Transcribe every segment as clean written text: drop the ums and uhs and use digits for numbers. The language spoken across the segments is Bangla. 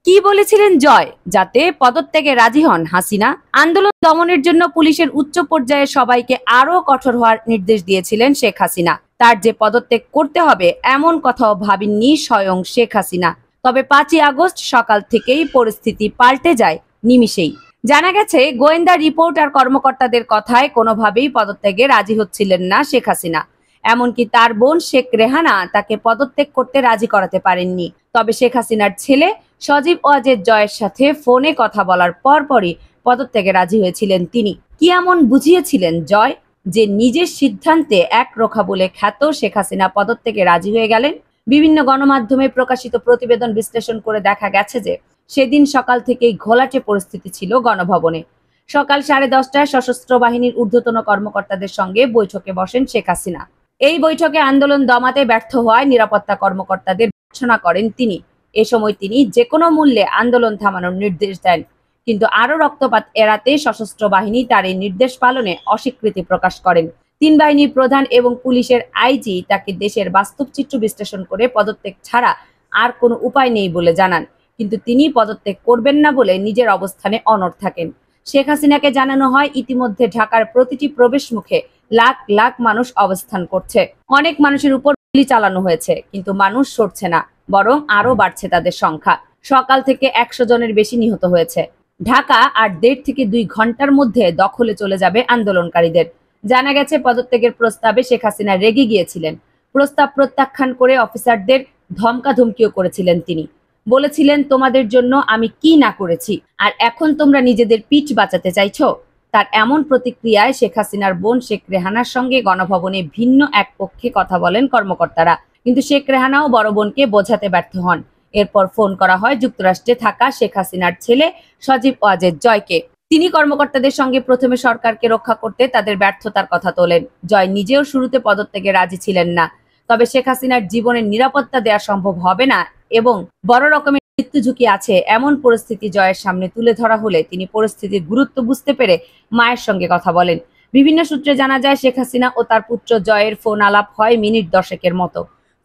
কি বলেছিলেন জয় যাতে পদত্যাগে রাজি হন হাসিনা? আন্দোলন দমনের জন্য পুলিশের উচ্চ পর্যায়ে সবাইকে আরো কঠোর হওয়ার নির্দেশ দিয়েছিলেন শেখ হাসিনা। তার যে পদত্যাগ করতে হবে এমন কথাও ভাবেননি স্বয়ং শেখ হাসিনা। তবে 5ই আগস্ট সকাল থেকেই পরিস্থিতি পাল্টে যায় নিমিষেই। জানা গেছে গোয়েন্দা রিপোর্ট আর কর্মকর্তাদের কথায় কোনোভাবেই পদত্যাগে রাজি হচ্ছিলেন না শেখ হাসিনা। এমনকি তার বোন শেখ রেহানা তাকে পদত্যাগ করতে রাজি করাতে পারেননি। তবে শেখ হাসিনার ছেলে সজীব ওয়াজেদ জয়ের সাথে ফোনে কথা বলার পরপরই পদত্যাগে রাজি হয়েছিলেন তিনি। কি এমন বুঝিয়েছিলেন জয় যে নিজের সিদ্ধান্তে একরোখা বলে খ্যাত শেখ হাসিনা পদত্যাগে রাজি হয়ে গেলেন? বিভিন্ন গণমাধ্যমে প্রকাশিত প্রতিবেদন বিশ্লেষণ করে দেখা গেছে যে সেদিন সকাল থেকেই ঘোলাটে পরিস্থিতি ছিল গণভবনে। সকাল 10:30টায় সশস্ত্র বাহিনীর ঊর্ধ্বতন কর্মকর্তাদের সঙ্গে বৈঠকে বসেন শেখ হাসিনা। এই বৈঠকে আন্দোলন দমাতে ব্যর্থ হওয়ায় নিরাপত্তা কর্মকর্তাদের ভর্ৎসনা করেন তিনি। এ সময় তিনি যে কোনো মূল্যে আন্দোলন থামানোর নির্দেশ দেন, কিন্তু আরো রক্তপাত এড়াতে সশস্ত্র বাহিনী তার এই নির্দেশ পালনে অস্বীকৃতি প্রকাশ করেন। 3 বাহিনীর প্রধান এবং পুলিশের আইজি তাকে দেশের বাস্তব চিত্র বিশ্লেষণ করে পদত্যাগ ছাড়া আর কোনো উপায় নেই বলে জানান, কিন্তু তিনি পদত্যাগ করবেন না বলে নিজের অবস্থানে অনড় থাকেন। শেখ হাসিনাকে জানানো হয় ইতিমধ্যে ঢাকার প্রতিটি প্রবেশ মুখে লাখ লাখ মানুষ অবস্থান করছে। অনেক মানুষের উপর গুলি চালানো হয়েছে, কিন্তু মানুষ সরছে না, বরং আরো বাড়ছে তাদের সংখ্যা। সকাল থেকে 100 জনের বেশি নিহত হয়েছে। ঢাকা আর 1.5 থেকে 2 ঘন্টার মধ্যে দখলে চলে যাবে আন্দোলনকারীদের। জানা গেছে পদত্যাগের প্রস্তাবে শেখ হাসিনা রেগে গিয়েছিলেন। প্রস্তাব প্রত্যাখ্যান করে অফিসারদের ধমকাধমকিও করেছিলেন তিনি। বলেছিলেন, তোমাদের জন্য আমি কি না করেছি, আর এখন তোমরা নিজেদের পিঠ বাঁচাতে চাইছো? তার এমন প্রতিক্রিয়ায় শেখ হাসিনার বোন শেখ রেহানার সঙ্গে গণভবনে ভিন্ন এক পক্ষে কথা বলেন কর্মকর্তারা, কিন্তু শেখ রেহানাও বড় বোনকে বোঝাতে ব্যর্থ হন। এরপর ফোন করা হয় যুক্তরাষ্ট্রে থাকা শেখ হাসিনার ছেলে সজীব ওয়াজেদ জয়কে। তিনি কর্মকর্তাদের সঙ্গে প্রথমে সরকারকে রক্ষা করতে তাদের ব্যর্থতার কথা তোলেন। জয় নিজেও শুরুতে পদত্যাগে রাজি ছিলেন না, তবে শেখ হাসিনার জীবনের নিরাপত্তা দেওয়া সম্ভব হবে না এবং বড় রকমের মৃত্যু ঝুঁকি আছে এমন পরিস্থিতি জয়ের সামনে তুলে ধরা হলে তিনি পরিস্থিতির গুরুত্ব বুঝতে পেরে মায়ের সঙ্গে কথা বলেন। বিভিন্ন সূত্রে জানা যায় শেখ হাসিনা ও তার পুত্র জয়ের ফোন আলাপ হয় মিনিট 10 মতো।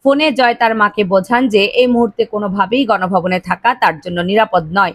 ফোনে জয় তার মাকে বোঝান যে এই মুহূর্তে কোনোভাবেই গণভবনে থাকা তার জন্য নিরাপদ নয়,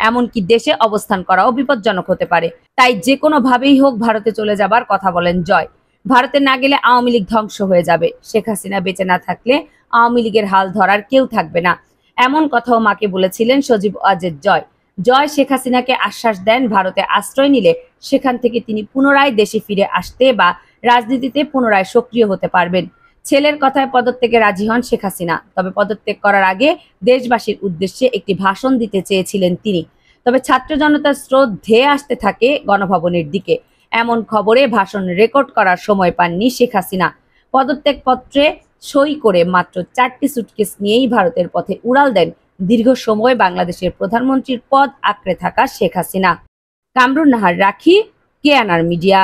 এমনকি দেশে অবস্থান করাও বিপজ্জনক হতে পারে। তাই যে কোনোভাবেই হোক ভারতে চলে যাবার কথা বলেন জয়। ভারতে না গেলে আওয়ামী লীগ ধ্বংস হয়ে যাবে, শেখ হাসিনা বেঁচে না থাকলে আওয়ামী লীগের হাল ধরার কেউ থাকবে না, এমন কথাও মাকে বলেছিলেন সজীব ওয়াজেদ জয়। জয় শেখ হাসিনাকে আশ্বাস দেন ভারতে আশ্রয় নিলে সেখান থেকে তিনি পুনরায় দেশে ফিরে আসতে বা রাজনীতিতে পুনরায় সক্রিয় হতে পারবেন। ছেলের কথায় পদত্যাগে রাজি হন শেখ হাসিনা। তবে পদত্যাগ করার আগে দেশবাসীর উদ্দেশ্যে একটি ভাষণ দিতে চেয়েছিলেন তিনি। তবে ছাত্র জনতার স্রোত ধেয়ে আসতে থাকে গণভবনের দিকে। এমন খবরে ভাষণ রেকর্ড করার সময় পাননি শেখ হাসিনা। পদত্যাগপত্রে সই করে মাত্র 4টি সুটকেস নিয়েই ভারতের পথে উড়াল দেন দীর্ঘ সময় বাংলাদেশের প্রধানমন্ত্রীর পদ আঁকড়ে থাকা শেখ হাসিনা। কামরুন নাহার রাখি, কেএনআর মিডিয়া।